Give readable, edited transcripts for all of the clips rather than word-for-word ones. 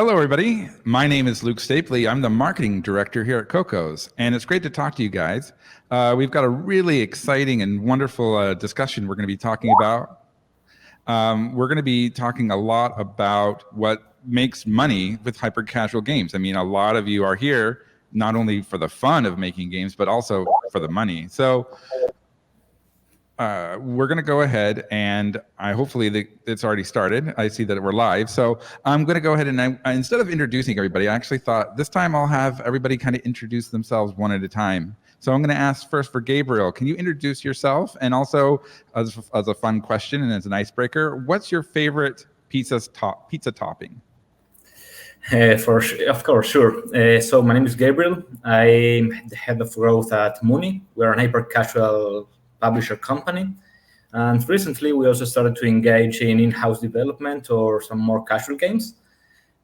Hello, everybody. My name is Luke Stapley. I'm the marketing director here at Cocos, and it's great to talk to you guys. We've got a really exciting and wonderful discussion we're going to be talking about. We're going to be talking a lot about what makes money with hyper-casual games. I mean, a lot of you are here not only for the fun of making games, but also for the money. So we're going to go ahead and hopefully it's already started. I see that we're live. So I'm going to go ahead and instead of introducing everybody, I actually thought this time I'll have everybody kind of introduce themselves one at a time. So I'm going to ask first for Gabriel. Can you introduce yourself? And also, as a fun question and as an icebreaker, what's your favorite pizza topping? Of course, sure. So my name is Gabriel. I'm the head of growth at Moonee. We're an hyper-casual publisher company. And recently, we also started to engage in-house development or some more casual games.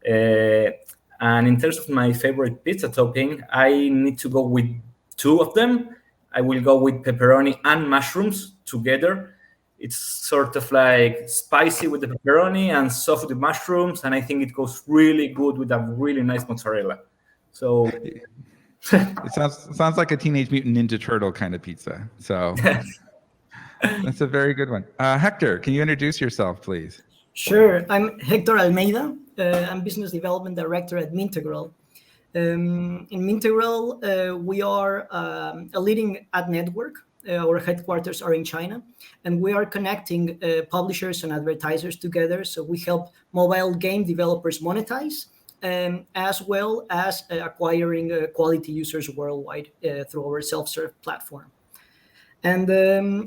And in terms of my favorite pizza topping, I need to go with two of them. I will go with pepperoni and mushrooms together. It's sort of like spicy with the pepperoni and soft with the mushrooms, and I think it goes really good with a really nice mozzarella. So it sounds like a Teenage Mutant Ninja Turtle kind of pizza. So that's a very good one. Hector, can you introduce yourself, please? Sure. I'm Hector Almeida. I'm Business Development Director at Mintegral. In Mintegral, we are a leading ad network. Our headquarters are in China, and we are connecting publishers and advertisers together. So we help mobile game developers monetize, as well as acquiring quality users worldwide through our self-serve platform. And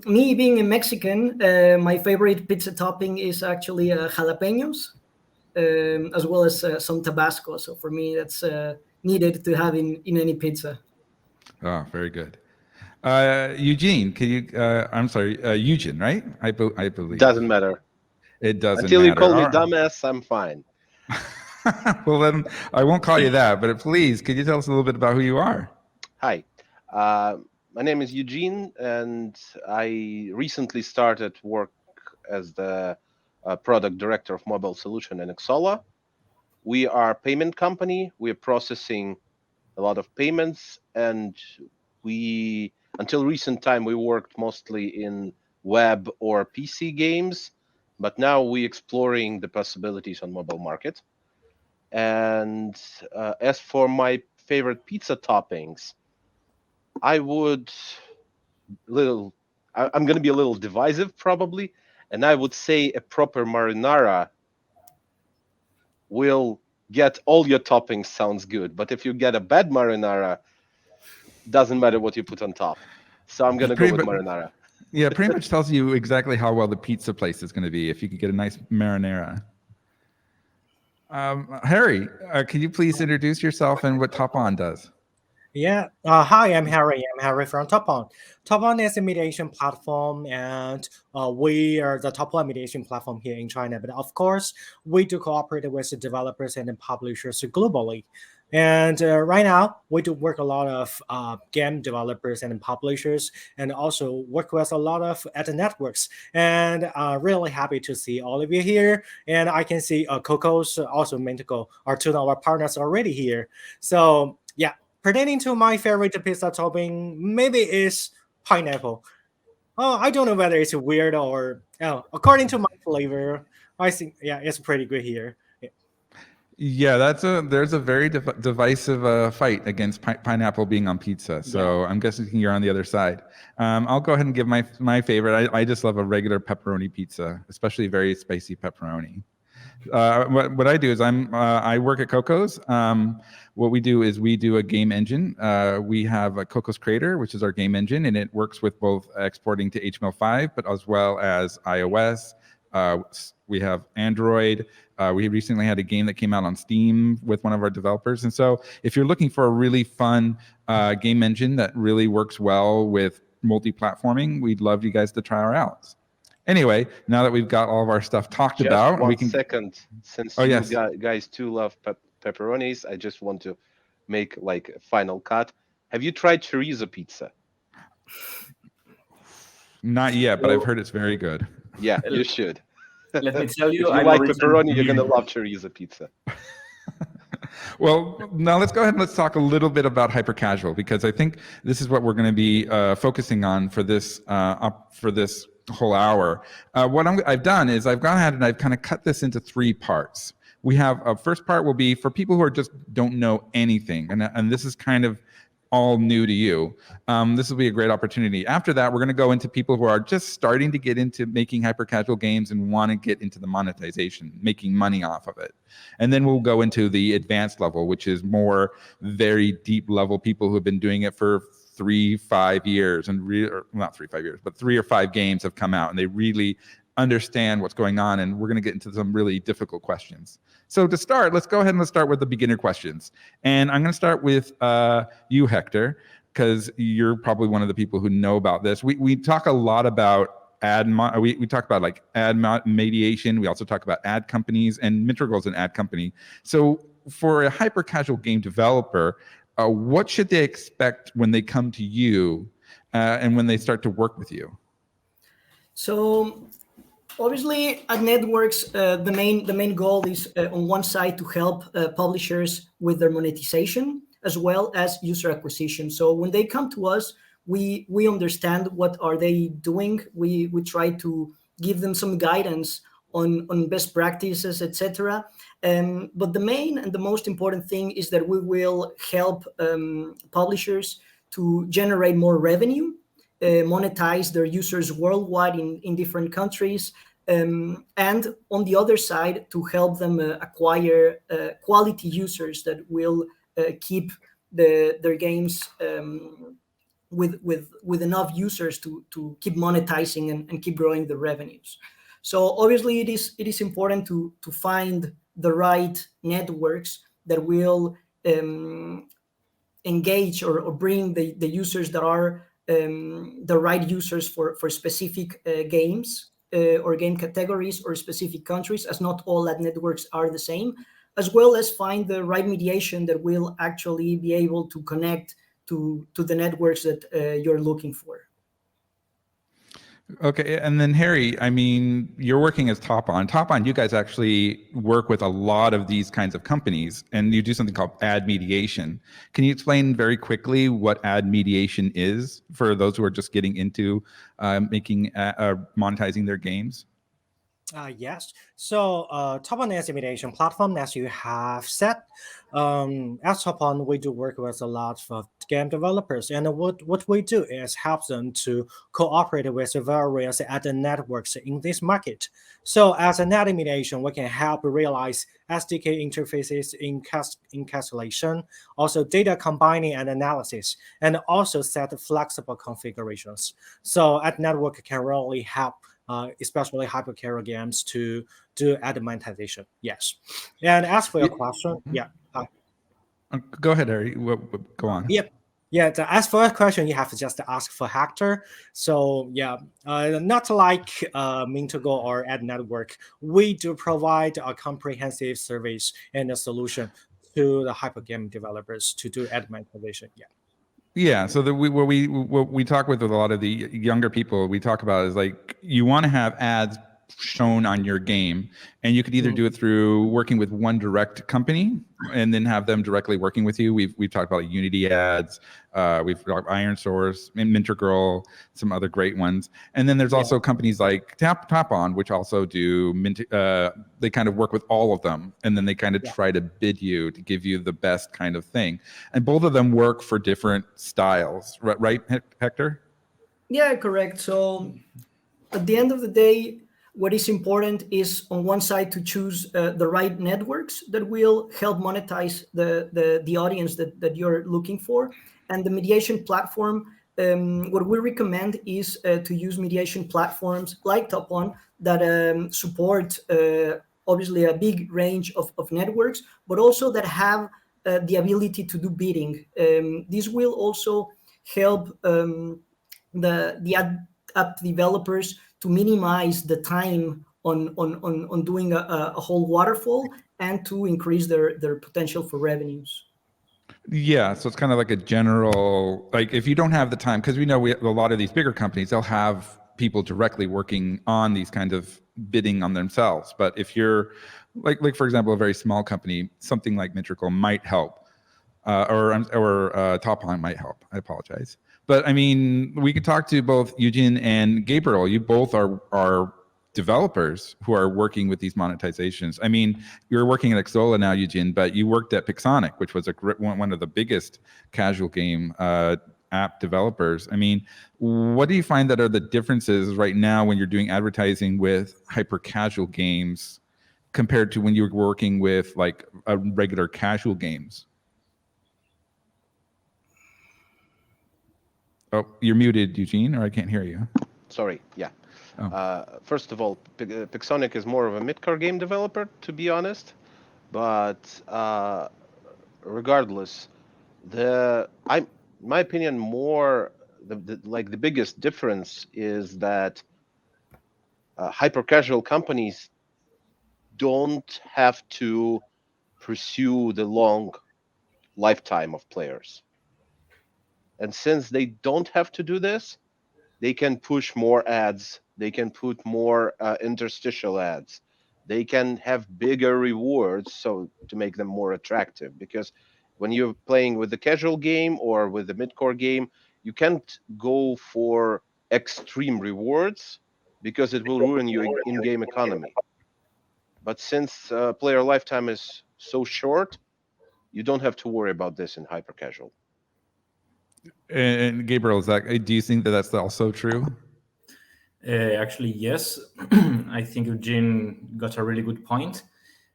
me being a Mexican, my favorite pizza topping is actually jalapenos, as well as some Tabasco. So for me, that's needed to have in any pizza. Oh, very good. Eugene, can you? I'm sorry, Eugene, right? I believe. Doesn't matter. It doesn't Until matter. you call me dumbass, I'm fine. Well, then I won't call you that. But please, could you tell us a little bit about who you are? Hi, my name is Eugene, and I recently started work as the product director of mobile solution in Xsolla. We are a payment company. We are processing a lot of payments, and until recent time, we worked mostly in web or PC games, but now we're exploring the possibilities on mobile market. And as for my favorite pizza toppings, I'm going to be a little divisive probably, and I would say a proper marinara will get all your toppings sounds good. But if you get a bad marinara, doesn't matter what you put on top. So I'm going to go with marinara. Yeah, pretty much tells you exactly how well the pizza place is going to be if you could get a nice marinara. Harry, can you please introduce yourself and what TopOn does? Yeah. Hi, I'm Harry. I'm Harry from TopOn. TopOn is a mediation platform, and we are the top one mediation platform here in China. But of course, we do cooperate with the developers and the publishers globally. And right now, we do work a lot of game developers and publishers, and also work with a lot of ad networks. And really happy to see all of you here. And I can see Cocos, also Mintegral, are two of our partners already here. So yeah, pertaining to my favorite pizza topping, maybe is pineapple. Oh, I don't know whether it's weird or according to my flavor, I think it's pretty good here. Yeah, there's a very divisive fight against pineapple being on pizza. So yeah. I'm guessing you're on the other side. I'll go ahead and give my favorite. I just love a regular pepperoni pizza, especially very spicy pepperoni. What I do is I work at Cocos. What we do is we do a game engine. We have a Cocos Creator, which is our game engine, and it works with both exporting to HTML5, but as well as iOS. We have Android. We recently had a game that came out on Steam with one of our developers. And so if you're looking for a really fun game engine that really works well with multi-platforming, we'd love you guys to try our out. Anyway, now that we've got all of our stuff talked about, we can. Second, since guys too love pepperonis, I just want to make like a final cut. Have you tried chorizo pizza? Not yet, but I've heard it's very good. Yeah, you should. Let me tell you, if you like pepperoni, you're gonna love chorizo pizza. Well, now let's go ahead and let's talk a little bit about hyper casual, because I think this is what we're going to be focusing on for this whole hour. What I've done is I've gone ahead and I've kind of cut this into 3 parts. We have a first part will be for people who are just don't know anything, and this is kind of all new to you. This will be a great opportunity. After that, we're going to go into people who are just starting to get into making hyper casual games and want to get into the monetization, making money off of it. And then we'll go into the advanced level, which is more very deep level people who have been doing it for 3-5 years, and not 3-5 years, but 3 or 5 games have come out and they really understand what's going on, and we're going to get into some really difficult questions. So to start, let's go ahead and let's start with the beginner questions. And I'm going to start with you, Hector, because you're probably one of the people who know about this. We talk a lot about we talk about like ad mediation. We also talk about ad companies, and Mintegral is an ad company. So for a hyper casual game developer, what should they expect when they come to you and when they start to work with you? So obviously, at Networks, the main goal is on one side to help publishers with their monetization as well as user acquisition. So when they come to us, we understand what are they doing. We try to give them some guidance on best practices, etc. But the main and the most important thing is that we will help publishers to generate more revenue, monetize their users worldwide in different countries, and on the other side to help them acquire quality users that will keep their games with enough users to keep monetizing and keep growing the revenues. So obviously it is important to find the right networks that will engage or bring the users that are the right users for specific games or game categories or specific countries, as not all ad networks are the same, as well as find the right mediation that will actually be able to connect to the networks that you're looking for. Okay, and then Harry, I mean, you're working as TopOn. TopOn, you guys actually work with a lot of these kinds of companies, and you do something called ad mediation. Can you explain very quickly what ad mediation is for those who are just getting into monetizing their games? Yes. So TopOn is a mediation platform, as you have said. As TopOn, we do work with a lot of game developers, and what we do is help them to cooperate with various ad networks in this market. So as an ad mediation, we can help realize SDK interfaces, encapsulation, also data combining and analysis, and also set flexible configurations. So ad network can really help especially hyper-casual games to do ad monetization. Yes. And as for your question, yeah. Go ahead, Harry. Go on. Yep. Yeah, as for your question, you have to just ask for Hector. So yeah, not like Mintegral or Ad Network, we do provide a comprehensive service and a solution to the hyper game developers to do ad monetization. Yeah. Yeah, so what we talk with a lot of the younger people, we talk about is like you want to have ads shown on your game, and you could either do it through working with one direct company and then have them directly working with you. We've talked about Unity ads, we've talked Iron Source, Mintegral, some other great ones, and then there's also companies like TopOn, which also do they kind of work with all of them, and then they kind of try to bid you to give you the best kind of thing, and both of them work for different styles, right, Hector? Yeah, correct. So at the end of the day, what is important is on one side to choose the right networks that will help monetize the audience that you're looking for. And the mediation platform, what we recommend is to use mediation platforms like TopOn that support obviously a big range of networks, but also that have the ability to do bidding. This will also help the app developers to minimize the time on doing a whole waterfall and to increase their potential for revenues. Yeah, so it's kind of like a general, like if you don't have the time, because we know a lot of these bigger companies, they'll have people directly working on these kinds of bidding on themselves. But if you're like for example, a very small company, something like Mintegral might help, or TopOn might help. I apologize. But I mean, we could talk to both Eugene and Gabriel. You both are developers who are working with these monetizations. I mean, you're working at Xsolla now, Eugene, but you worked at Pixonic, which was one of the biggest casual game app developers. I mean, what do you find that are the differences right now when you're doing advertising with hyper casual games compared to when you were working with like a regular casual games? Oh, you're muted, Eugene, or I can't hear you. Sorry, yeah. Oh. First of all, Pixonic is more of a mid-core game developer, to be honest. But regardless, in my opinion, the biggest difference is that hyper-casual companies don't have to pursue the long lifetime of players. And since they don't have to do this, they can push more ads. They can put more interstitial ads. They can have bigger rewards so to make them more attractive. Because when you're playing with the casual game or with the mid-core game, you can't go for extreme rewards because it will ruin your in-game economy. But since player lifetime is so short, you don't have to worry about this in hyper-casual. And Gabriel, do you think that that's also true? Actually, yes. I think Eugene got a really good point.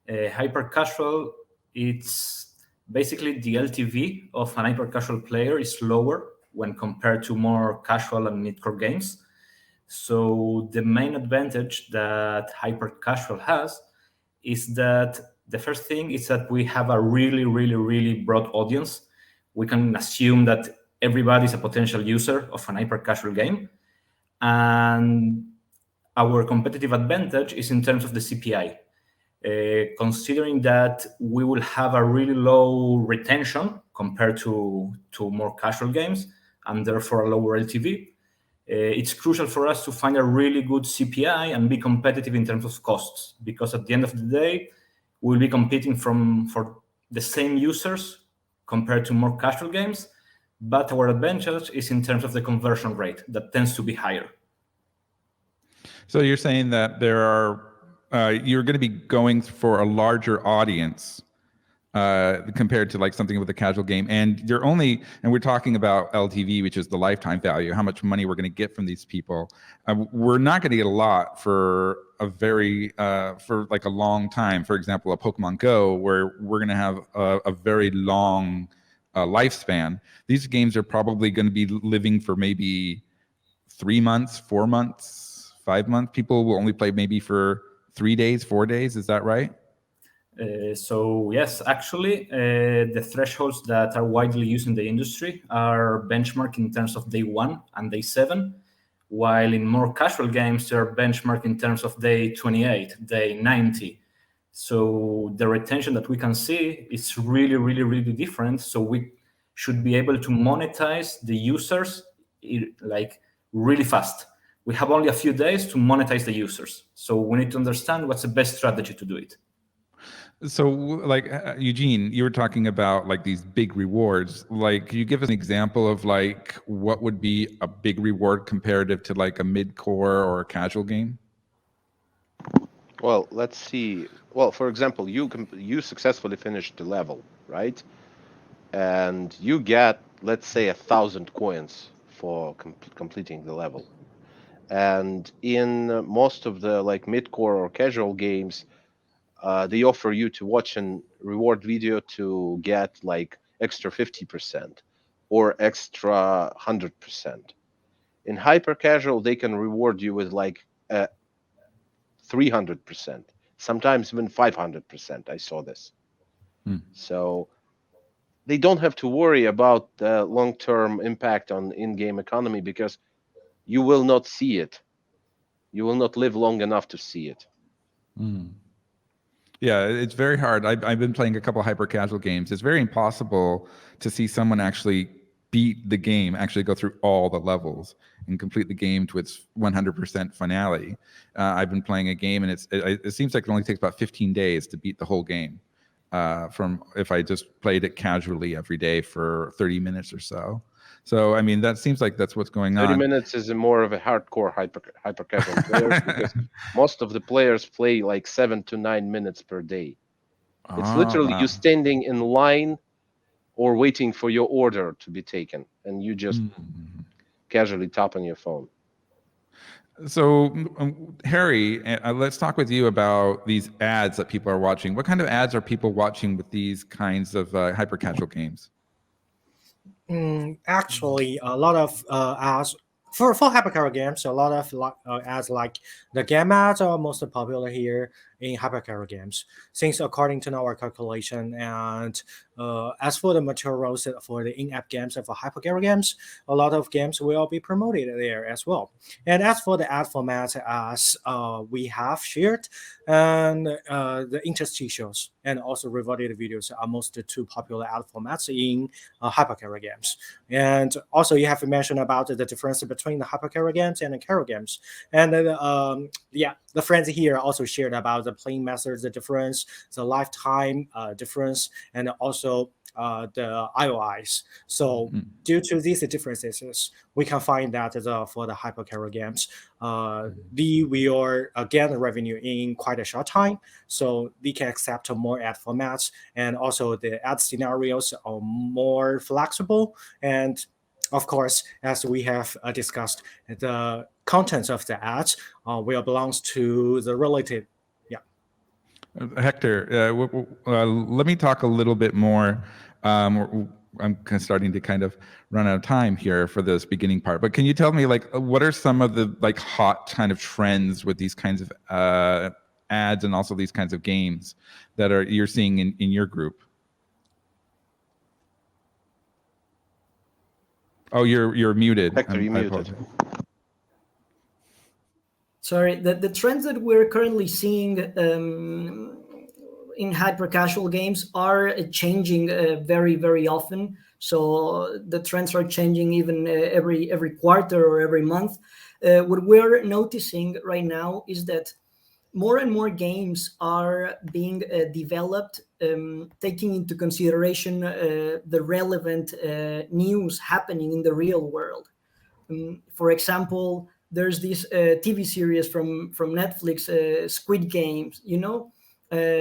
Hyper casual, it's basically the LTV of an hyper casual player is lower when compared to more casual and mid-core games. So the main advantage that hyper casual has is that the first thing is that we have a really, really, really broad audience. We can assume that everybody is a potential user of an hyper casual game. And our competitive advantage is in terms of the CPI. Considering that we will have a really low retention compared to more casual games, and therefore a lower LTV, it's crucial for us to find a really good CPI and be competitive in terms of costs, because at the end of the day, we'll be competing for the same users compared to more casual games, but our advantage is in terms of the conversion rate that tends to be higher. So you're saying that you're going to be going for a larger audience compared to like something with a casual game, and we're talking about LTV, which is the lifetime value, how much money we're going to get from these people. We're not going to get a lot for like a long time. For example, a Pokemon Go, where we're going to have a very long lifespan. These games are probably going to be living for maybe 3 months, 4 months, 5 months. People will only play maybe for 3 days, 4 days. Is that right? So yes, actually, the thresholds that are widely used in the industry are benchmarked in terms of day 1 and day 7, while in more casual games, they're benchmarked in terms of day 28, day 90. So the retention that we can see is really, really, really different. So we should be able to monetize the users like really fast. We have only a few days to monetize the users. So we need to understand what's the best strategy to do it. So like Eugene, you were talking about like these big rewards. Like, can you give us an example of like what would be a big reward comparative to like a mid-core or a casual game? Well, let's see. Well, for example, you successfully finished the level, right? And you get, let's say, 1,000 coins for completing the level. And in most of the like mid-core or casual games, they offer you to watch a reward video to get like extra 50% or extra 100%. In hyper casual, they can reward you with like 300%, sometimes even 500%. I saw this. So they don't have to worry about the long-term impact on in-game economy because you will not see it. You will not live long enough to see it. Yeah, it's very hard. I've been playing a couple hyper casual games. It's very impossible to see someone actually beat the game, actually go through all the levels. and complete the game to its 100% finale. I've been playing a game, and it seems like it only takes about 15 days to beat the whole game. From if I just played it casually every day for 30 minutes or so. So I mean, that seems like that's what's going on. 30 minutes is more of a hardcore hyper casual players because most of the players play like 7 to 9 minutes per day. It's literally wow. you standing in line or waiting for your order to be taken, and you just casually tap on your phone. So, Harry, let's talk with you about these ads that people are watching. What kind of ads are people watching with these kinds of hyper casual games? Actually, a lot of ads for hypercasual games. A lot of ads like the game ads are most popular here in hypercasual games. Since according to our calculation, and as for the materials for the in-app games and for hypercasual games, a lot of games will be promoted there as well. And as for the ad format, as we have shared, and the interstitials and also rewarded videos are most the two popular ad formats in hypercasual games. And also you have mentioned about the difference between the hypercasual games and the casual games. And the friends here also shared about the playing methods, the difference, the lifetime difference, and also the IOIs. So due to these differences, we can find that for the hypercasual games, they will gain revenue in quite a short time. So they can accept more ad formats, and also the ad scenarios are more flexible. And of course, as we have discussed, the contents of the ads will belongs to the related. Hector, let me talk a little bit more. I'm starting to kind of run out of time here for this beginning part, but can you tell me, like, what are some of the like hot kind of trends with these kinds of ads and also these kinds of games that you're seeing in your group? Oh, you're muted. Hector, you muted. Sorry, the trends that we're currently seeing in hyper casual games are changing very, very often. So the trends are changing even every quarter or every month. What we're noticing right now is that more and more games are being developed, taking into consideration the relevant news happening in the real world. For example, there's this TV series from Netflix, Squid Games.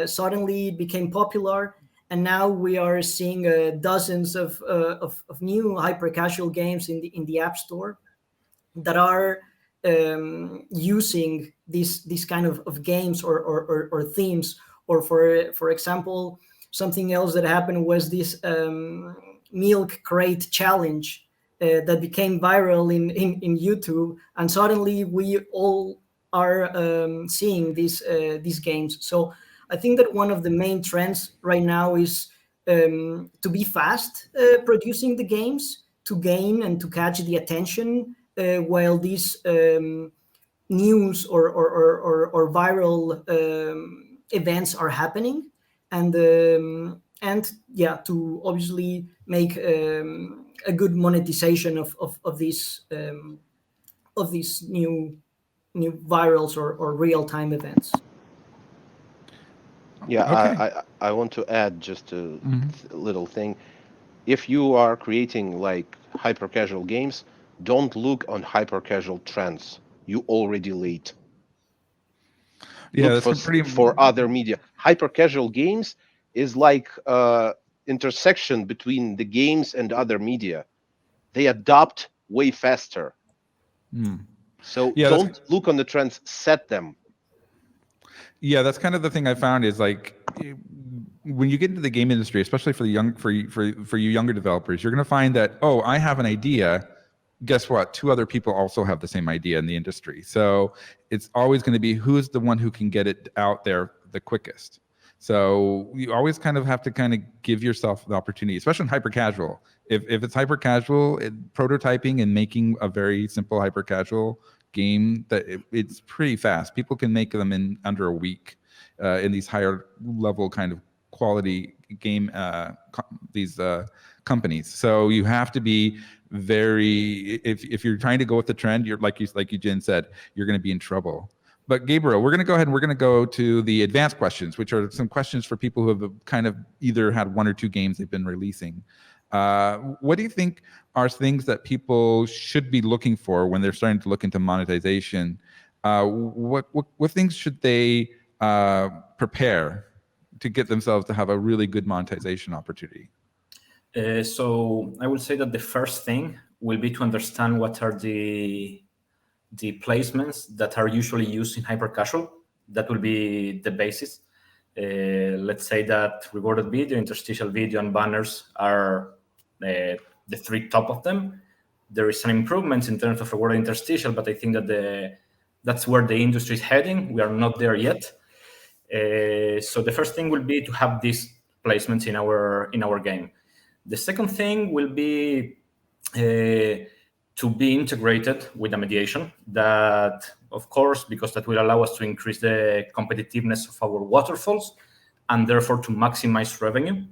Suddenly it became popular, and now we are seeing dozens of new hyper casual games in the App Store that are using these kind of games or themes. Or for example, something else that happened was this milk crate challenge that became viral in YouTube, and suddenly we all are seeing these games. So I think that one of the main trends right now is to be fast producing the games, to gain and to catch the attention while these news or viral events are happening, and to obviously make a good monetization of these new virals or real-time events. Yeah, Okay. I want to add just a little thing. If you are creating like hyper casual games, don't look on hyper casual trends. You already late. Yeah, Look that's pretty. for other media. Hyper casual games is like intersection between the games and other media. They adopt way faster. So Yeah, don't look on the trends, set them. Yeah, that's kind of the thing I found is like when you get into the game industry, especially for you younger developers, you're going to find that, oh, I have an idea. Guess what? 2 other people also have the same idea in the industry. So it's always going to be who's the one who can get it out there the quickest. So you always kind of have to kind of give yourself the opportunity, especially in hyper casual. If it's hyper casual, prototyping and making a very simple hyper casual game, that it's pretty fast. People can make them in under a week in these higher level kind of quality game these companies. So you have to be very, if you're trying to go with the trend, you're like Eugene said, you're going to be in trouble. But Gabriel, we're going to go ahead and we're going to go to the advanced questions, which are some questions for people who have kind of either had 1 or 2 games they've been releasing. What do you think are things that people should be looking for when they're starting to look into monetization? What things should they prepare to get themselves to have a really good monetization opportunity? So I will say that the first thing will be to understand what are the placements that are usually used in hyper casual. That will be the basis. Let's say that rewarded video, interstitial video, and banners are the 3 top of them. There is some improvements in terms of rewarded interstitial, but I think that that's where the industry is heading. We are not there yet. So the first thing will be to have these placements in our game. The second thing will be to be integrated with a mediation that, of course, because that will allow us to increase the competitiveness of our waterfalls and therefore to maximize revenue.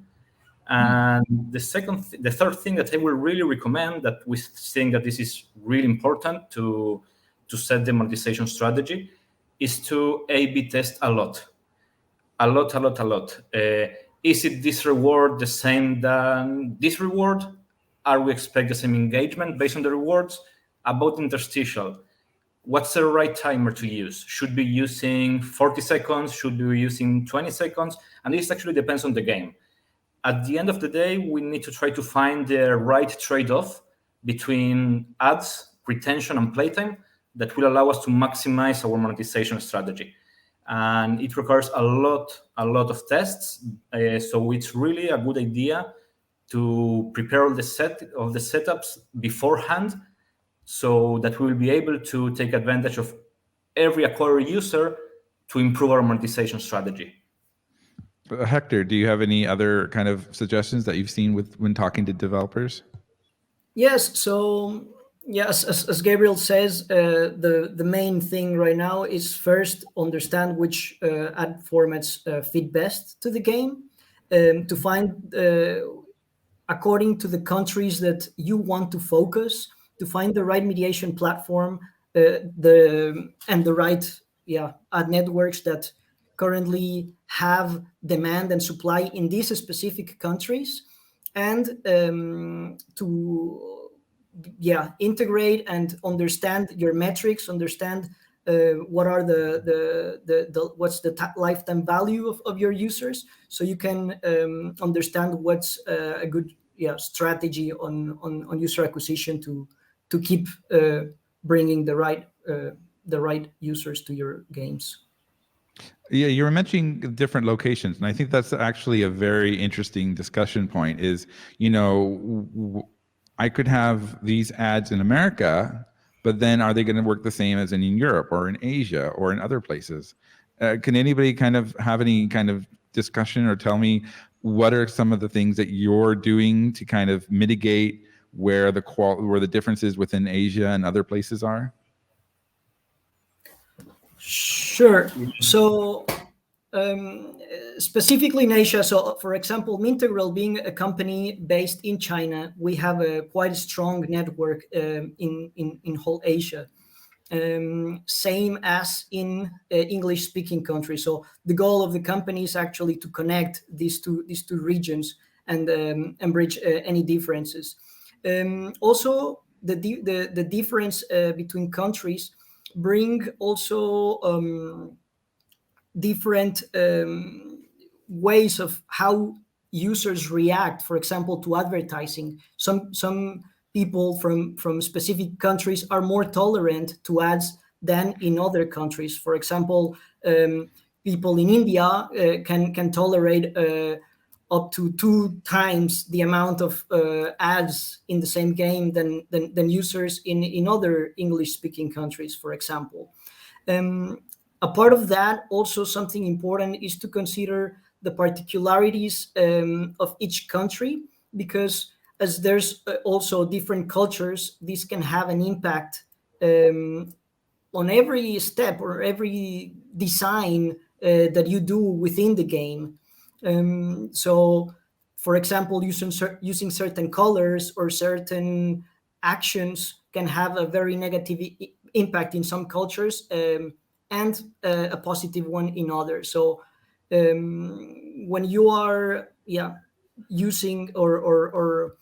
And the third thing that I will really recommend, that we think that this is really important to set the monetization strategy, is to A/B test a lot. Is it this reward the same than this reward? Are we expect the same engagement based on the rewards? About interstitial, what's the right timer to use? Should be using 40 seconds? Should be using 20 seconds? And this actually depends on the game. At the end of the day, we need to try to find the right trade-off between ads, retention, and playtime that will allow us to maximize our monetization strategy. And it requires a lot of tests. So it's really a good idea to prepare all the setups beforehand, so that we will be able to take advantage of every acquired user to improve our monetization strategy. Hector, do you have any other kind of suggestions that you've seen when talking to developers? Yes. So yes, as Gabriel says, the main thing right now is first understand which ad formats fit best to the game, to find according to the countries that you want to focus, to find the right mediation platform, the right ad networks that currently have demand and supply in these specific countries, and to integrate and understand your metrics, understand what are what's the lifetime value of your users, so you can understand what's a good strategy on user acquisition to keep bringing the right users to your games. Yeah, you were mentioning different locations, and I think that's actually a very interesting discussion point. Is, I could have these ads in America, but then are they going to work the same as in Europe or in Asia or in other places? Can anybody kind of have any kind of discussion or tell me what are some of the things that you're doing to kind of mitigate where the differences within Asia and other places are? Sure. So specifically in Asia, so for example, Mintegral being a company based in China, we have a quite strong network in whole Asia. Same as in English-speaking countries. So the goal of the company is actually to connect these two regions and bridge any differences. Also, the difference between countries bring also different ways of how users react, for example, to advertising. Some people from specific countries are more tolerant to ads than in other countries. For example, people in India can tolerate up to 2 times the amount of ads in the same game than users in other English-speaking countries, for example. A part of that, also something important, is to consider the particularities of each country, because as there's also different cultures, this can have an impact on every step or every design that you do within the game. So, for example, using certain colors or certain actions can have a very negative impact in some cultures, and a positive one in others. So when you are using or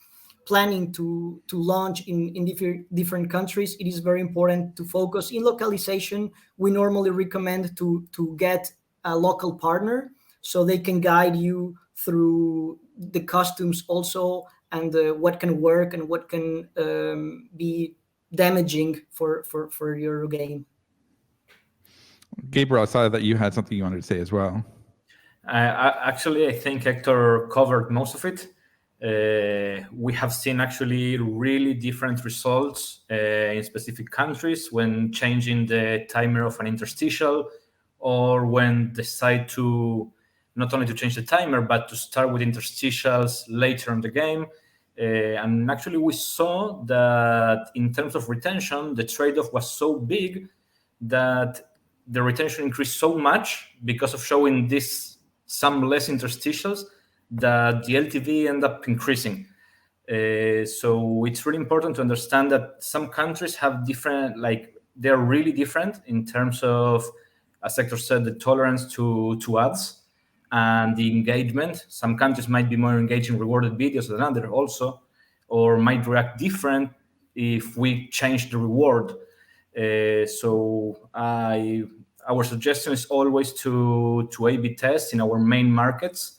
planning to launch in different countries, it is very important to focus in localization. We normally recommend to get a local partner so they can guide you through the costumes also, and what can work and what can be damaging for your game. Gabriel, I saw that you had something you wanted to say as well. Actually, I think Hector covered most of it. We have seen actually really different results in specific countries when changing the timer of an interstitial, or when decide to not only to change the timer, but to start with interstitials later in the game. And actually, we saw that in terms of retention, the trade-off was so big that the retention increased so much because of showing some less interstitials, that the LTV end up increasing. So it's really important to understand that some countries have different, like they're really different in terms of, as Hector said, the tolerance to ads and the engagement. Some countries might be more engaged in rewarded videos than others also, or might react different if we change the reward. So our suggestion is always to A/B test in our main markets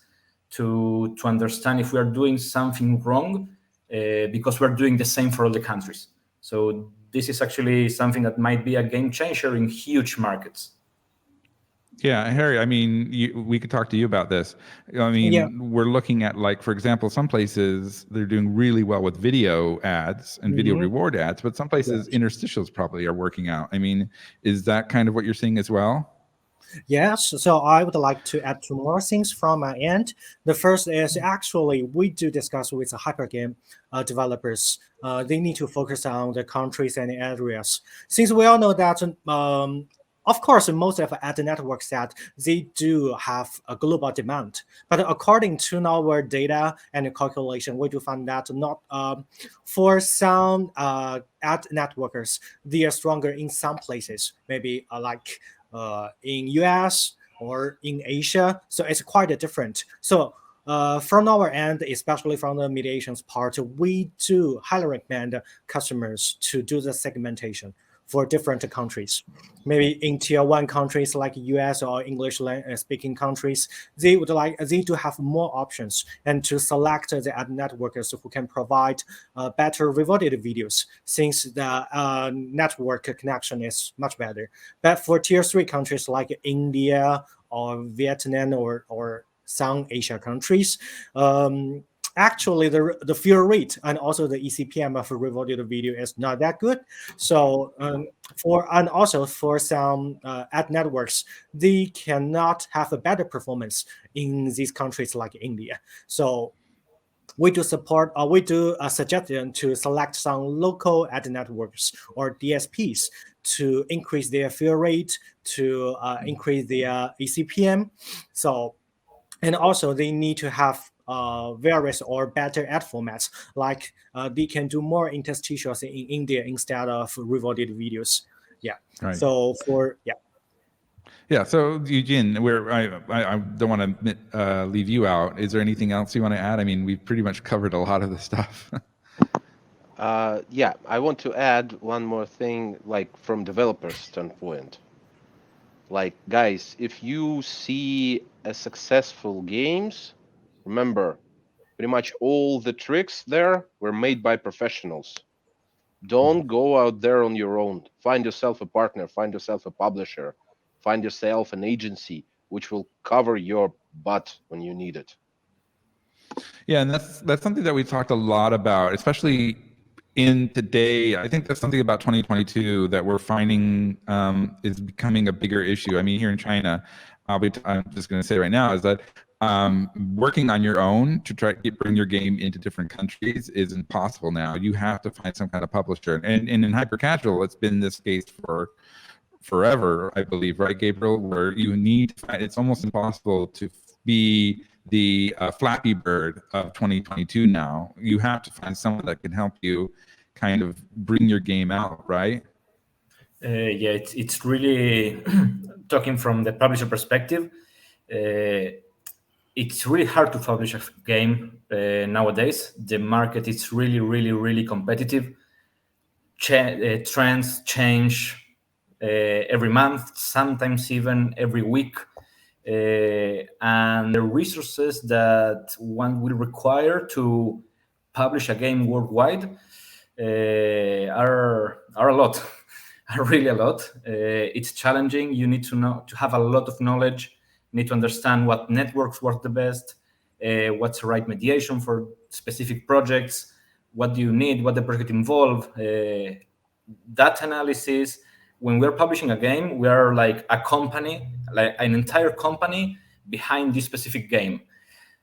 to understand if we are doing something wrong, because we're doing the same for all the countries. So this is actually something that might be a game changer in huge markets. Yeah, Harry, I mean, we could talk to you about this. I mean, we're looking at, like, for example, some places they're doing really well with video ads and video reward ads, but some places interstitials probably are working out. I mean, is that kind of what you're seeing as well? Yes, so I would like to add two more things from my end. The first is actually we do discuss with the hypergame developers. They need to focus on the countries and areas. Since we all know that of course, most of ad networks that they do have a global demand, but according to our data and calculation, we do find that not for some ad networkers, they are stronger in some places, maybe like in US or in Asia. So it's quite different. So from our end, especially from the mediations part, we do highly recommend customers to do the segmentation for different countries. Maybe in tier 1 countries like US or English speaking countries, they do have more options and to select the ad networkers who can provide better rewarded videos, since the network connection is much better. But for tier 3 countries like India or Vietnam or some Asia countries, actually the fill rate and also the ECPM of a rewarded video is not that good. So for some ad networks, they cannot have a better performance in these countries like India. So we do suggest them to select some local ad networks or DSPs to increase their fill rate, to increase their ECPM. So, and also they need to have various or better ad formats, like they can do more interstitials in India instead of rewarded videos. Yeah. Right. So Yeah. So Eugene, I don't want to leave you out. Is there anything else you want to add? I mean, we've pretty much covered a lot of the stuff. Yeah, I want to add one more thing, like from developers' standpoint. Like, guys, if you see a successful games, remember, pretty much all the tricks there were made by professionals. Don't go out there on your own. Find yourself a partner, find yourself a publisher, find yourself an agency which will cover your butt when you need it. Yeah, and that's something that we talked a lot about, especially in today. I think that's something about 2022 that we're finding is becoming a bigger issue. I mean, here in China, I'm just going to say right now is that working on your own to try to bring your game into different countries is impossible now. You have to find some kind of publisher, and in hyper casual, it's been this case for forever, I believe, right, Gabriel? Where you need to find, it's almost impossible to be the Flappy Bird of 2022 now. You have to find someone that can help you kind of bring your game out, right? Yeah, it's really talking from the publisher perspective. It's really hard to publish a game nowadays. The market is really, really, really competitive. Trends change every month, sometimes even every week. And the resources that one will require to publish a game worldwide are a lot, are really a lot. It's challenging. You need to have a lot of knowledge. You need to understand what networks work the best, what's the right mediation for specific projects, what do you need, what the project involve, data analysis. When we're publishing a game, we are like a company, like an entire company behind this specific game.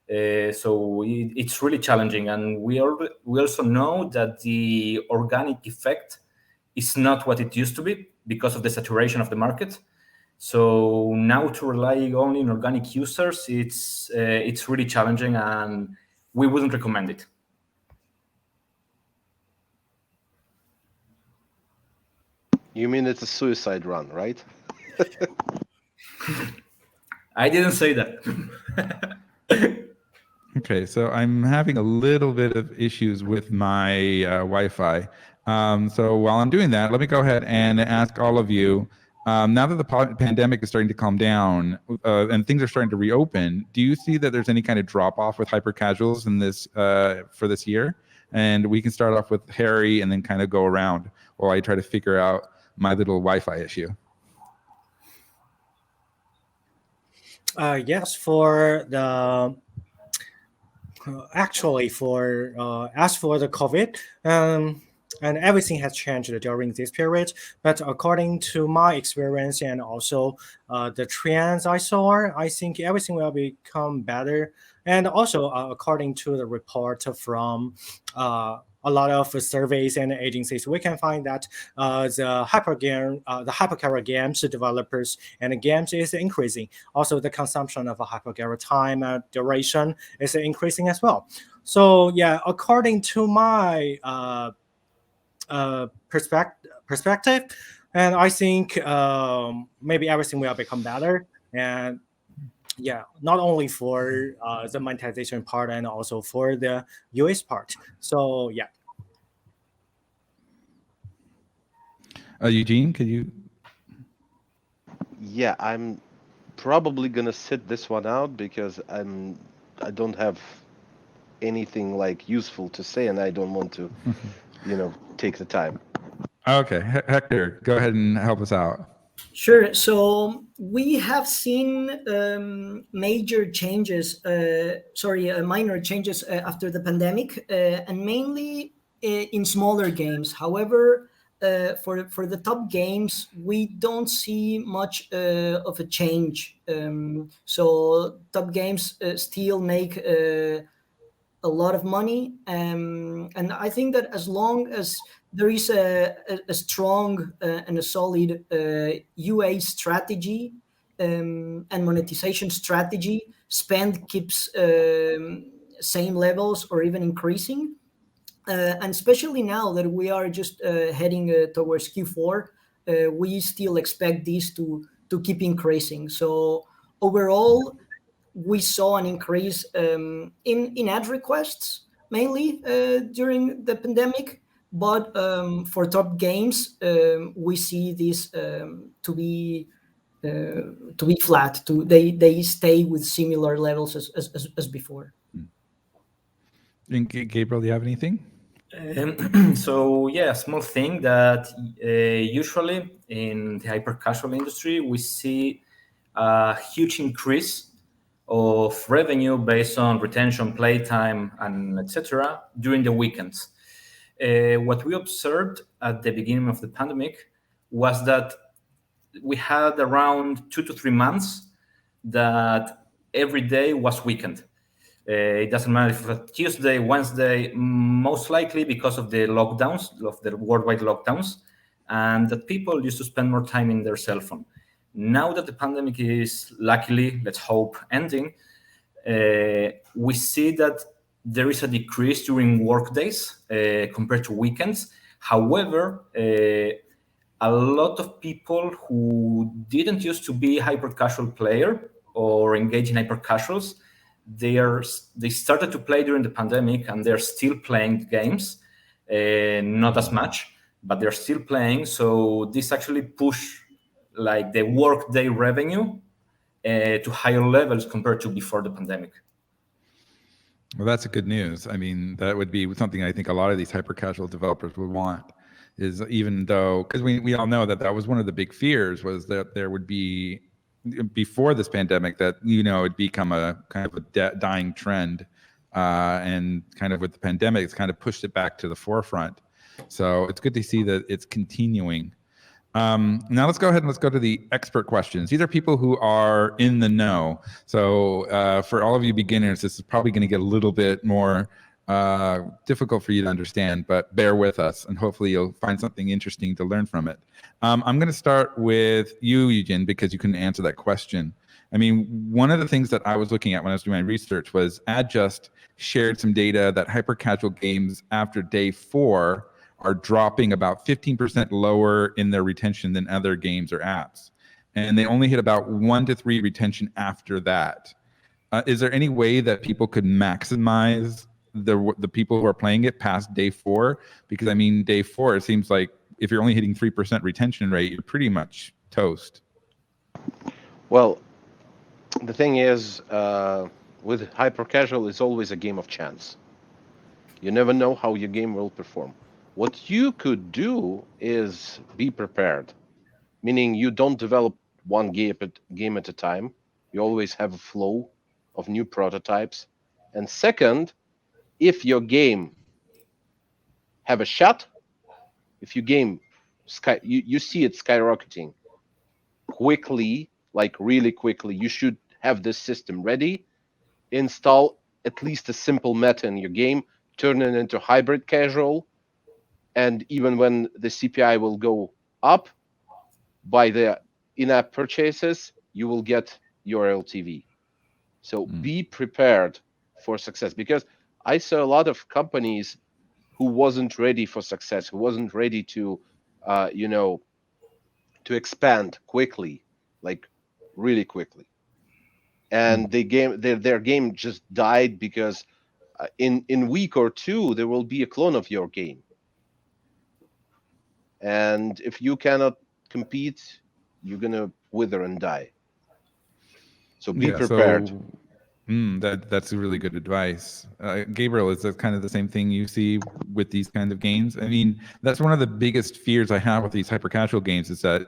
So it's really challenging. And we also know that the organic effect is not what it used to be because of the saturation of the market. So now to rely only on organic users, it's really challenging, and we wouldn't recommend it. You mean it's a suicide run, right? I didn't say that. Okay, so I'm having a little bit of issues with my Wi-Fi. So while I'm doing that, let me go ahead and ask all of you, now that the pandemic is starting to calm down and things are starting to reopen, do you see that there's any kind of drop-off with hyper-casuals in this for this year? And we can start off with Harry and then kind of go around while I try to figure out my little Wi-Fi issue. Yes, for the actually for as for the COVID, and everything has changed during this period. But according to my experience and also the trends I saw, I think everything will become better. And also according to the report from a lot of surveys and agencies, we can find that the hypercasual games developers and the games is increasing. Also, the consumption of a hypercasual time duration is increasing as well. So yeah, according to my perspective, and I think maybe everything will become better. And yeah, not only for the monetization part and also for the US part. So yeah. Eugene, could you? Yeah, I'm probably gonna sit this one out because I don't have anything like useful to say, and I don't want to, take the time. Okay, Hector, go ahead and help us out. Sure. So we have seen minor changes after the pandemic, and mainly in smaller games. However, for the top games, we don't see much of a change. So top games still make a lot of money, and I think that as long as there is a strong and a solid UA strategy and monetization strategy, spend keeps same levels or even increasing. And especially now that we are just heading towards Q4, we still expect this to keep increasing. So overall, we saw an increase in ad requests, mainly during the pandemic. But for top games, we see this to be flat. They stay with similar levels as before. And Gabriel, do you have anything? So yeah, a small thing that usually in the hyper casual industry we see a huge increase of revenue based on retention, playtime, and etc. during the weekends. What we observed at the beginning of the pandemic was that we had around 2 to 3 months that every day was weekend. It doesn't matter if it's Tuesday, Wednesday, most likely because of the lockdowns, of the worldwide lockdowns, and that people used to spend more time in their cell phone. Now that the pandemic is luckily, let's hope, ending, we see that there is a decrease during work days compared to weekends. However, a lot of people who didn't used to be hyper casual player or engage in hyper casuals, they started to play during the pandemic, and they're still playing games, not as much, but they're still playing. So this actually push like the workday revenue to higher levels compared to before the pandemic. Well, that's good news. I mean, that would be something I think a lot of these hyper casual developers would want. Is even though, because we all know that was one of the big fears, was that there would be, before this pandemic, that it'd become a kind of a dying trend, and kind of with the pandemic, it's kind of pushed it back to the forefront. So it's good to see that it's continuing. Now let's go ahead and let's go to the expert questions. These are people who are in the know. So for all of you beginners, this is probably going to get a little bit more difficult for you to understand, but bear with us, and hopefully you'll find something interesting to learn from it. I'm going to start with you, Eugene, because you couldn't answer that question. I mean, one of the things that I was looking at when I was doing my research was Adjust shared some data that hyper casual games after day 4 are dropping about 15% lower in their retention than other games or apps. And they only hit about 1 to 3 retention after that. Is there any way that people could maximize the people who are playing it past day 4? Because I mean, day 4, it seems like if you're only hitting 3% retention rate, you're pretty much toast. Well, the thing is, with hyper casual, it's always a game of chance. You never know how your game will perform. What you could do is be prepared, meaning you don't develop one game at a time. You always have a flow of new prototypes. And second, if your game have a shot, if your game you see it skyrocketing quickly, like really quickly, you should have this system ready. Install at least a simple meta in your game, turn it into hybrid casual, and even when the CPI will go up by the in-app purchases, you will get your LTV. So be prepared for success, because I saw a lot of companies who wasn't ready for success, who wasn't ready to, to expand quickly, like really quickly, and their game just died because in week or two there will be a clone of your game, and if you cannot compete, you're gonna wither and die. So be prepared. So, that's really good advice. Gabriel, is that kind of the same thing you see with these kind of games? I mean, that's one of the biggest fears I have with these hyper casual games, is that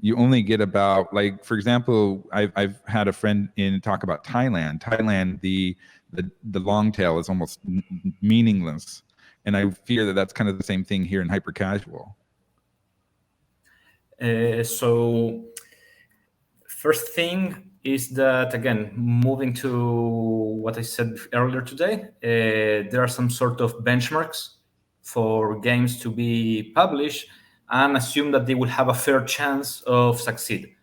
you only get about, like, for example, I've had a friend talk about Thailand. Thailand, the long tail is almost meaningless, and I fear that that's kind of the same thing here in hyper casual. So first thing is that, again, moving to what I said earlier today, there are some sort of benchmarks for games to be published, and assume that they will have a fair chance of succeed.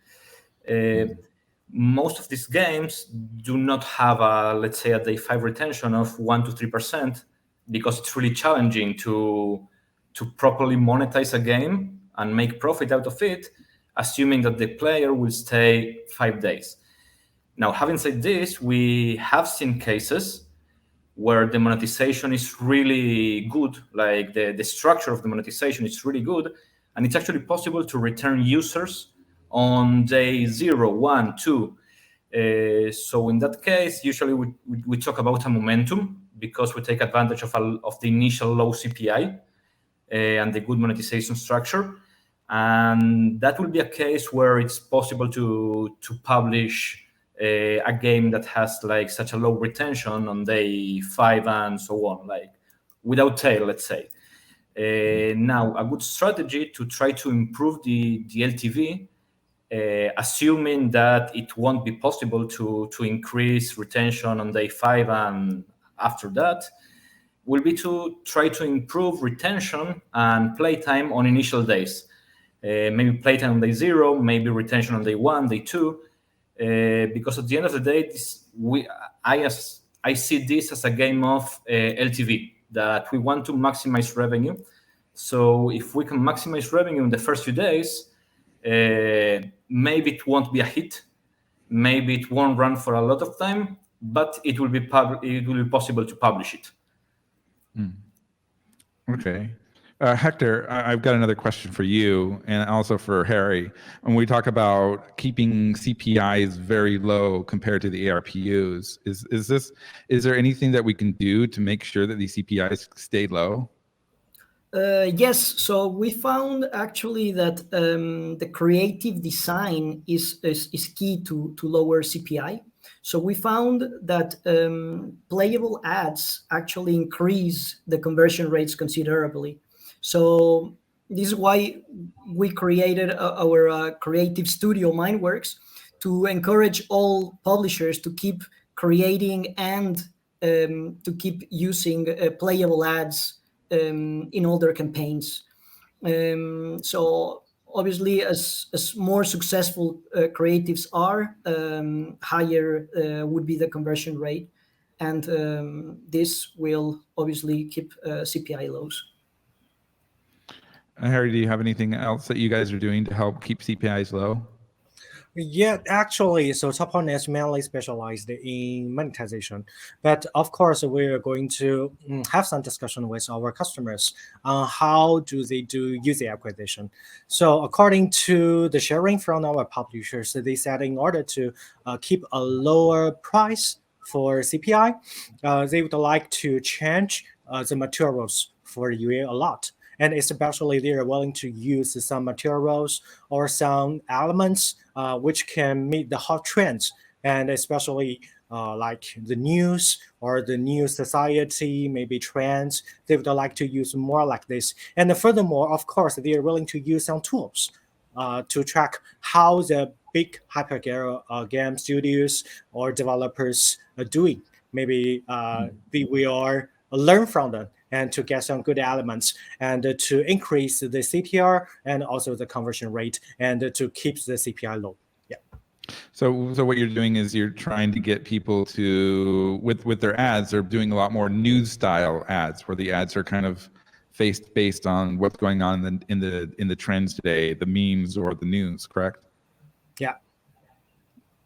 Most of these games do not have let's say, a day 5 retention of 1 to 3%, because it's really challenging to properly monetize a game and make profit out of it, assuming that the player will stay 5 days. Now, having said this, we have seen cases where the monetization is really good, like the structure of the monetization is really good, and it's actually possible to return users on day 0, 1, 2. So in that case, usually we talk about a momentum, because we take advantage of the initial low CPI and the good monetization structure. And that will be a case where it's possible to publish a game that has like such a low retention on day 5 and so on, like without tail, let's say. Now, a good strategy to try to improve the LTV, assuming that it won't be possible to increase retention on day 5 and after that, will be to try to improve retention and playtime on initial days. Maybe playtime on day 0, maybe retention on day 1, day 2. because at the end of the day, I see this as a game of LTV, that we want to maximize revenue. So if we can maximize revenue in the first few days, maybe it won't be a hit, maybe it won't run for a lot of time, but it will be possible to publish it. Okay. Hector, I've got another question for you and also for Harry. When we talk about keeping CPIs very low compared to the ARPUs, is there anything that we can do to make sure that these CPIs stay low? Yes, so we found actually that the creative design is key to lower CPI. So we found that playable ads actually increase the conversion rates considerably. So this is why we created our creative studio Mindworks, to encourage all publishers to keep creating and to keep using playable ads in all their campaigns. So obviously, as more successful creatives are, higher would be the conversion rate, and this will obviously keep CPI lows. Harry, do you have anything else that you guys are doing to help keep CPIs low? Yeah, actually, so TopOn is mainly specialized in monetization, but of course, we're going to have some discussion with our customers on how do they do user acquisition. So according to the sharing from our publishers, they said in order to keep a lower price for CPI, they would like to change the materials for UA a lot. And especially they are willing to use some materials or some elements which can meet the hot trends, and especially like the news or the new society, maybe trends. They would like to use more like this. And furthermore, of course, they are willing to use some tools to track how the big hypercare game studios or developers are doing. Maybe we are learn from them and to get some good elements and to increase the CTR and also the conversion rate and to keep the CPI low. Yeah. So what you're doing is you're trying to get people to, with their ads, they're doing a lot more news style ads where the ads are kind of based on what's going on in the trends today, the memes or the news, correct? Yeah.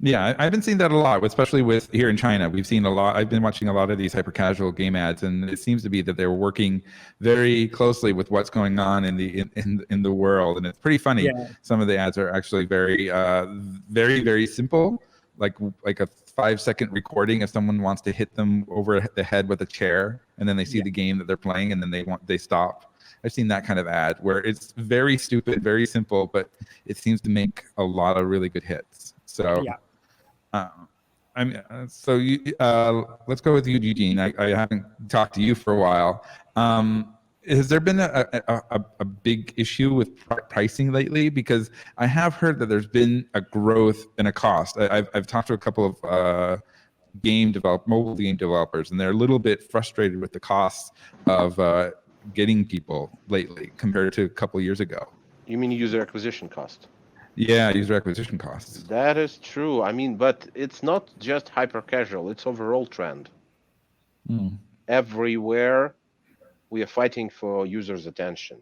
Yeah, I've been seeing that a lot, especially with here in China. We've seen a lot. I've been watching a lot of these hyper casual game ads, and it seems to be that they're working very closely with what's going on in the world, and it's pretty funny. Yeah. Some of the ads are actually very very simple, like a 5-second recording if someone wants to hit them over the head with a chair, and then they see the game that they're playing, and then they stop. I've seen that kind of ad where it's very stupid, very simple, but it seems to make a lot of really good hits. So. Yeah. So let's go with you, Eugene. I haven't talked to you for a while. Has there been a big issue with pricing lately? Because I have heard that there's been a growth in a cost. I've talked to a couple of mobile game developers, and they're a little bit frustrated with the costs of getting people lately compared to a couple of years ago. You mean user acquisition cost? Yeah, user acquisition costs. That is true. I mean, but it's not just hyper casual, it's overall trend. Everywhere we are fighting for users' attention.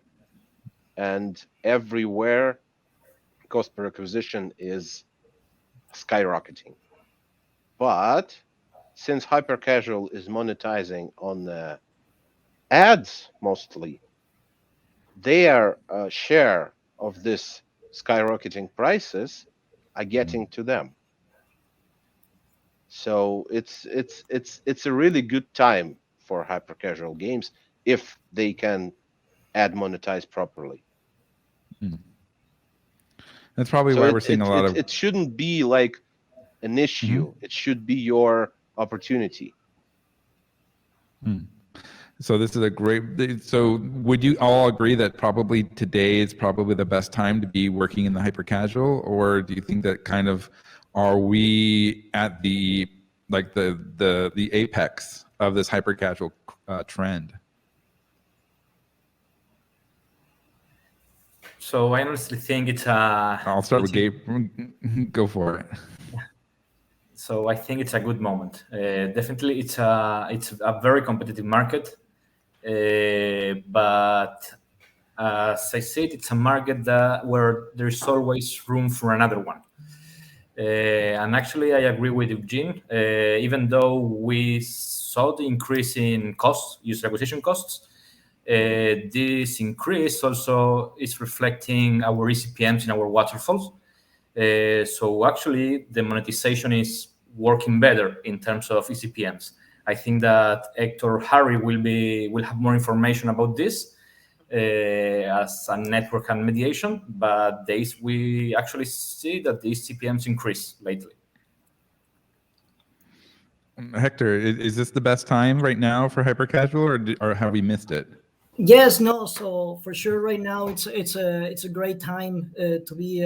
And everywhere cost per acquisition is skyrocketing. But since hyper casual is monetizing on the ads mostly, their share of this skyrocketing prices are getting to them. So it's a really good time for hyper casual games if they can ad monetize properly. That's probably why we're seeing a lot of. It shouldn't be like an issue. It should be your opportunity. So this is a great. So would you all agree that probably today is probably the best time to be working in the hyper casual, or do you think that kind of are we at the apex of this hyper casual trend? So I honestly think it's I'll start with Gabe. Go for it. So I think it's a good moment. Definitely, it's a very competitive market, but as I said, it's a market where there's always room for another one. And actually, I agree with Eugene. Even though we saw the increase in costs, user acquisition costs, this increase also is reflecting our eCPMs in our waterfalls. So actually, the monetization is working better in terms of eCPMs. I think that Hector Harry will have more information about this as a network and mediation, but we actually see that the eCPMs increase lately. Hector, is this the best time right now for hypercasual, or have we missed it? Yes, no. So for sure, right now it's a great time to be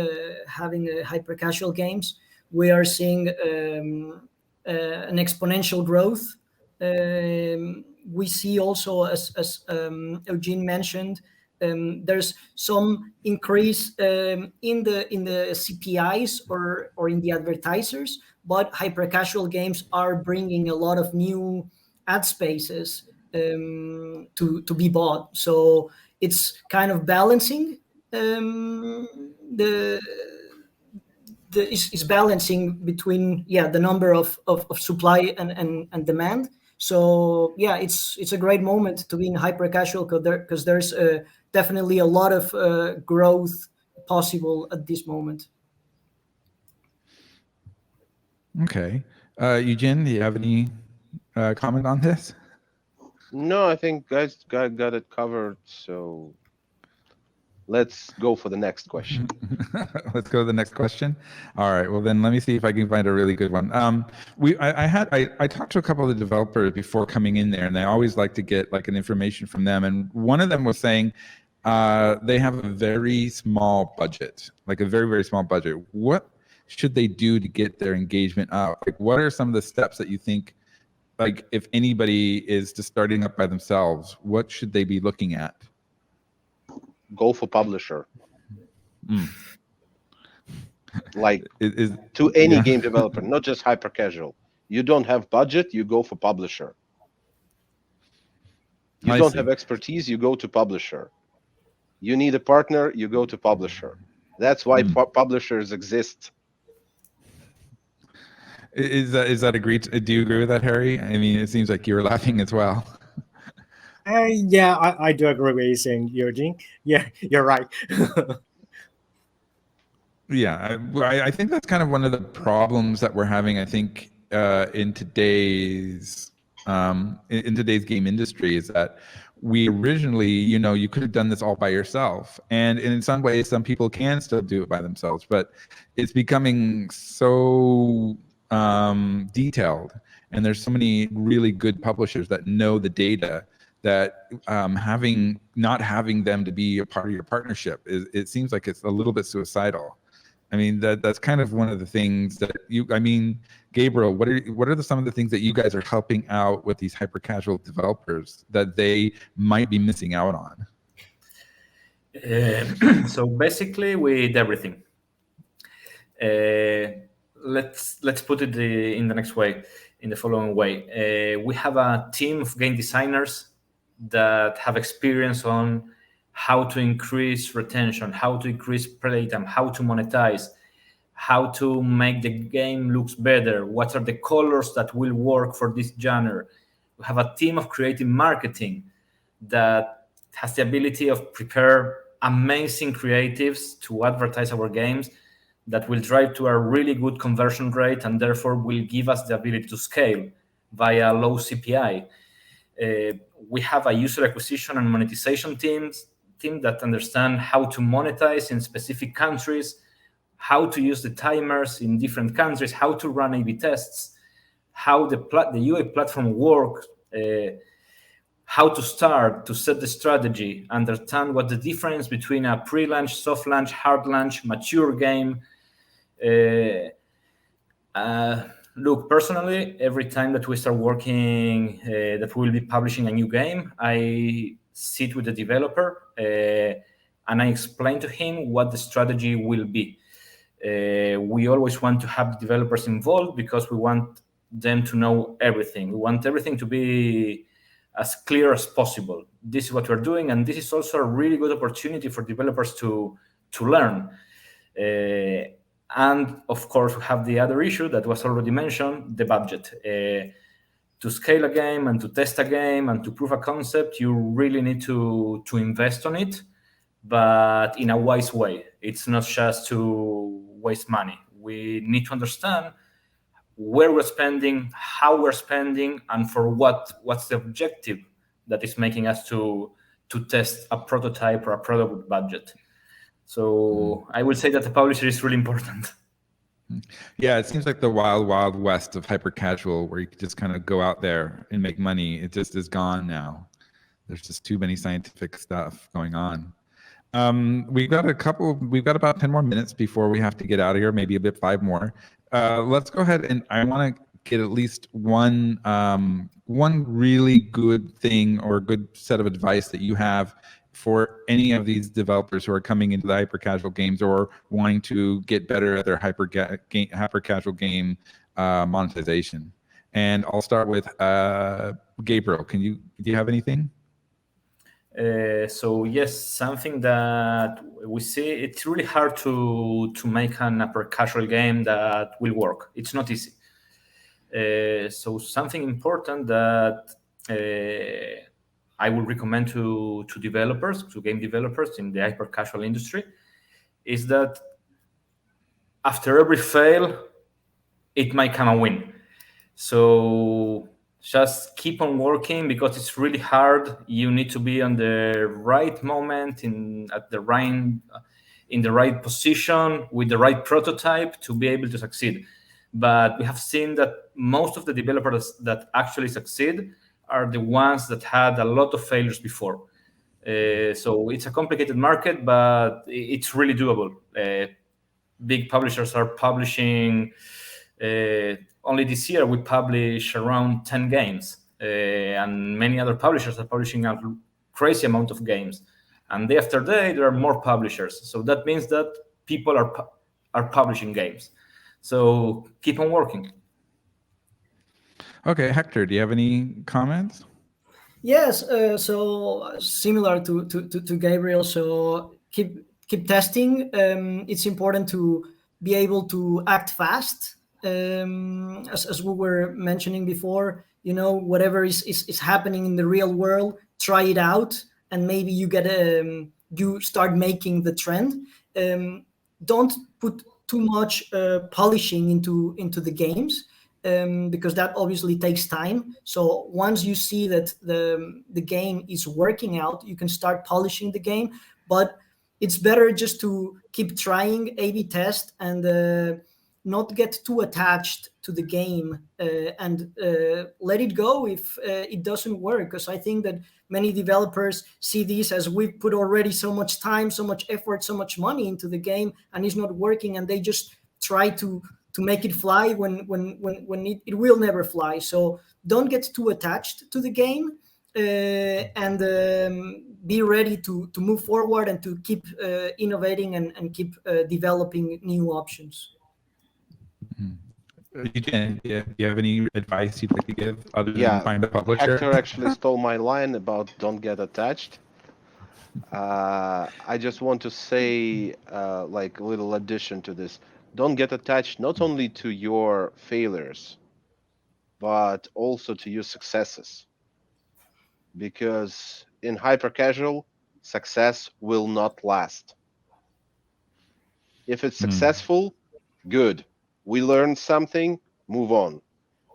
having hyper casual games. We are seeing an exponential growth. We see also, as Eugene mentioned, there's some increase in the CPIs or in the advertisers, but hyper casual games are bringing a lot of new ad spaces to be bought. So it's kind of balancing is balancing between the number of supply and demand. So it's a great moment to be in hyper casual because there's definitely a lot of growth possible at this moment. Okay, Eugene, do you have any comment on this? No, I think guys got it covered. So let's go for the next question. Let's go to the next question. All right. Well, then let me see if I can find a really good one. I talked to a couple of the developers before coming in there, and I always like to get like an information from them. And one of them was saying they have a very small budget, like a very, very small budget. What should they do to get their engagement up? Like, what are some of the steps that you think, like, if anybody is just starting up by themselves, what should they be looking at? Go for publisher. Like Is to any game developer, not just hyper casual. You don't have budget, you go for publisher. You don't have expertise, you go to publisher. You need a partner, you go to publisher. That's why publishers exist. Is that agreed? Do you agree with that, Harry? I mean, it seems like you were laughing as well. Yeah, I do agree with you saying, Eugene. Yeah, you're right. Yeah, I think that's kind of one of the problems that we're having. I think in today's game industry is that we originally, you could have done this all by yourself, and in some ways, some people can still do it by themselves, but it's becoming so detailed, and there's so many really good publishers that know the data that not having them to be a part of your partnership it seems like it's a little bit suicidal. I mean, that's kind of one of the things that Gabriel, what are some of the things that you guys are helping out with these hyper casual developers that they might be missing out on? So basically, with everything, let's put it in the following way. We have a team of game designers that have experience on how to increase retention, how to increase playtime, how to monetize, how to make the game looks better, what are the colors that will work for this genre. We have a team of creative marketing that has the ability of prepare amazing creatives to advertise our games that will drive to a really good conversion rate and therefore will give us the ability to scale via low CPI. We have a user acquisition and monetization team that understand how to monetize in specific countries, how to use the timers in different countries, how to run A/B tests, how the UA platform works, how to start, to set the strategy, understand what the difference between a pre-launch, soft launch, hard launch, mature game. Look, personally, every time that we start working, that we will be publishing a new game, I sit with the developer and I explain to him what the strategy will be. We always want to have the developers involved because we want them to know everything. We want everything to be as clear as possible. This is what we're doing, and this is also a really good opportunity for developers to learn. And of course, we have the other issue that was already mentioned, the budget. To scale a game and to test a game and to prove a concept, you really need to invest on it, but in a wise way. It's not just to waste money. We need to understand where we're spending, how we're spending, and for what's the objective that is making us to test a prototype or a product with budget. So I would say that the publisher is really important. Yeah, it seems like the wild, wild west of hyper casual, where you could just kind of go out there and make money. It just is gone now. There's just too many scientific stuff going on. We've got about 10 more minutes before we have to get out of here, maybe a bit 5 more. Let's go ahead, and I want to get at least one really good thing or a good set of advice that you have for any of these developers who are coming into the hyper casual games or wanting to get better at their hyper casual game monetization. And I'll start with Gabriel. Do you have anything? So yes, something that we see, it's really hard to make an hyper casual game that will work. It's not easy. So something important that I would recommend to developers, to game developers in the hyper casual industry, is that after every fail, it might come a win. So just keep on working, because it's really hard. You need to be on the right moment, in the right position with the right prototype to be able to succeed. But we have seen that most of the developers that actually succeed are the ones that had a lot of failures before. So it's a complicated market, but it's really doable. Big publishers are publishing. Only this year we publish around 10 games, and many other publishers are publishing a crazy amount of games. And day after day, there are more publishers. So that means that people are publishing games. So keep on working. Okay, Hector, do you have any comments? Yes, so similar to Gabriel. So keep testing. It's important to be able to act fast. As we were mentioning before, whatever is happening in the real world, try it out, and maybe you start making the trend. Don't put too much polishing into the games. Because that obviously takes time. So once you see that the game is working out, you can start polishing the game. But it's better just to keep trying, A/B test, and not get too attached to the game, and let it go if it doesn't work. Because I think that many developers see this as we've put already so much time, so much effort, so much money into the game, and it's not working, and they just try to make it fly when it will never fly. So don't get too attached to the game, and be ready to move forward and to keep innovating and keep developing new options. Eugene, do you have any advice you'd like to give other than find a publisher? Hector actually stole my line about don't get attached. I just want to say, like a little addition to this. Don't get attached not only to your failures, but also to your successes. Because in hyper casual, success will not last. If it's successful, good. We learned something, move on.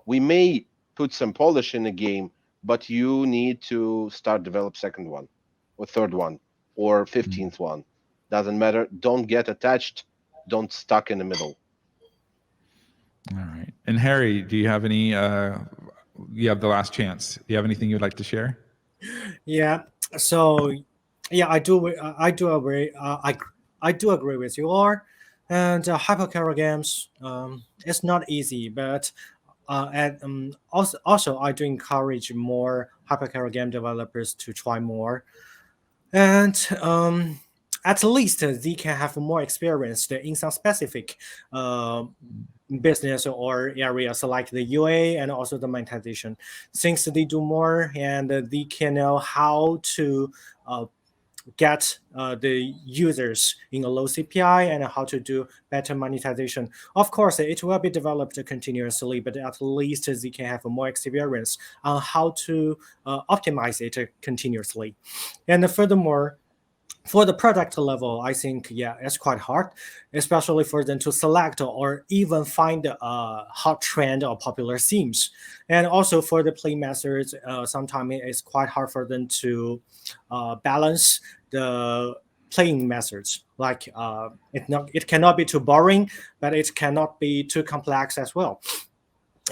We may put some polish in a game, but you need to start develop second one, or third one, or 15th one. Doesn't matter. Don't get attached. Don't stuck in the middle. All right. And Harry, do you have any? You have the last chance. Do you have anything you'd like to share? Yeah. So, yeah, I do agree. I do agree with you all. And hypercasual games, it's not easy, but also I do encourage more hypercasual game developers to try more. And at least they can have more experience in some specific business or areas like the UA and also the monetization. Since they do more and they can know how to get the users in a low CPI and how to do better monetization. Of course, it will be developed continuously, but at least they can have more experience on how to optimize it continuously. And furthermore, for the product level, I think, it's quite hard, especially for them to select or even find a hot trend or popular themes. And also for the play methods, sometimes it's quite hard for them to balance the playing methods. Like it cannot be too boring, but it cannot be too complex as well.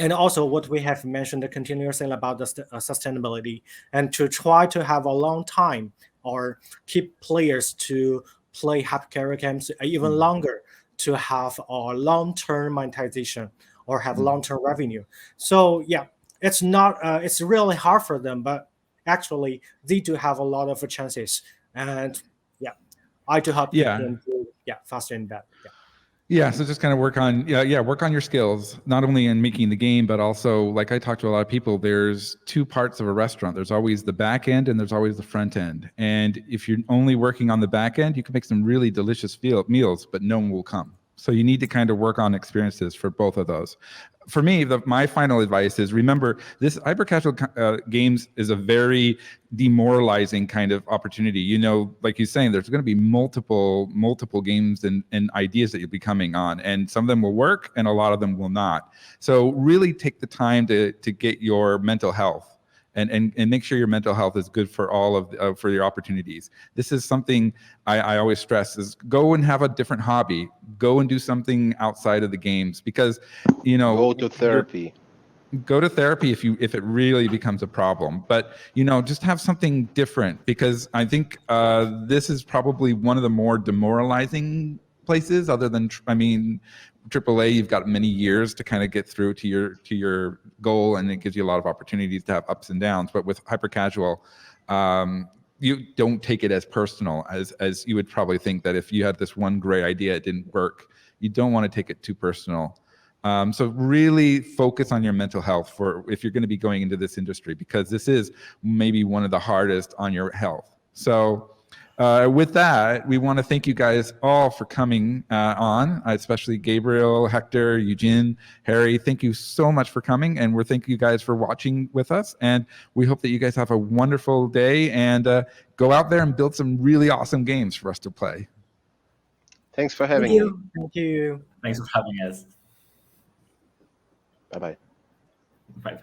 And also what we have mentioned continuously about the sustainability, and to try to have a long time or keep players to play Hector games even longer, to have a long-term monetization or have long-term revenue. So it's not it's really hard for them, but actually they do have a lot of chances. And I do help them to faster in that. Yeah, so just kind of work on work on your skills, not only in making the game, but also, like I talk to a lot of people, there's two parts of a restaurant. There's always the back end and there's always the front end. And if you're only working on the back end, you can make some really delicious meals, but no one will come. So you need to kind of work on experiences for both of those. For me, my final advice is, remember, this hyper-casual games is a very demoralizing kind of opportunity. You know, like you're saying, there's going to be multiple games and ideas that you'll be coming on, and some of them will work and a lot of them will not. So really take the time to get your mental health and make sure your mental health is good for all of for your opportunities. This is something I always stress, is go and have a different hobby. Go and do something outside of the games, because, you know, Go to therapy. Go to therapy if it really becomes a problem. But, you know, just have something different, because I think this is probably one of the more demoralizing places, other than, I mean, AAA, you've got many years to kind of get through to your goal, and it gives you a lot of opportunities to have ups and downs. But with hyper casual, you don't take it as personal as you would probably think, that if you had this one great idea, it didn't work. You don't want to take it too personal. So really focus on your mental health for if you're going to be going into this industry, because this is maybe one of the hardest on your health. So with that, we want to thank you guys all for coming on, especially Gabriel, Hector, Eugene, Harry. Thank you so much for coming, and we're thank you guys for watching with us. And we hope that you guys have a wonderful day, and go out there and build some really awesome games for us to play. Thanks for having me. Thank you. Thanks for having us. Bye-bye. Bye.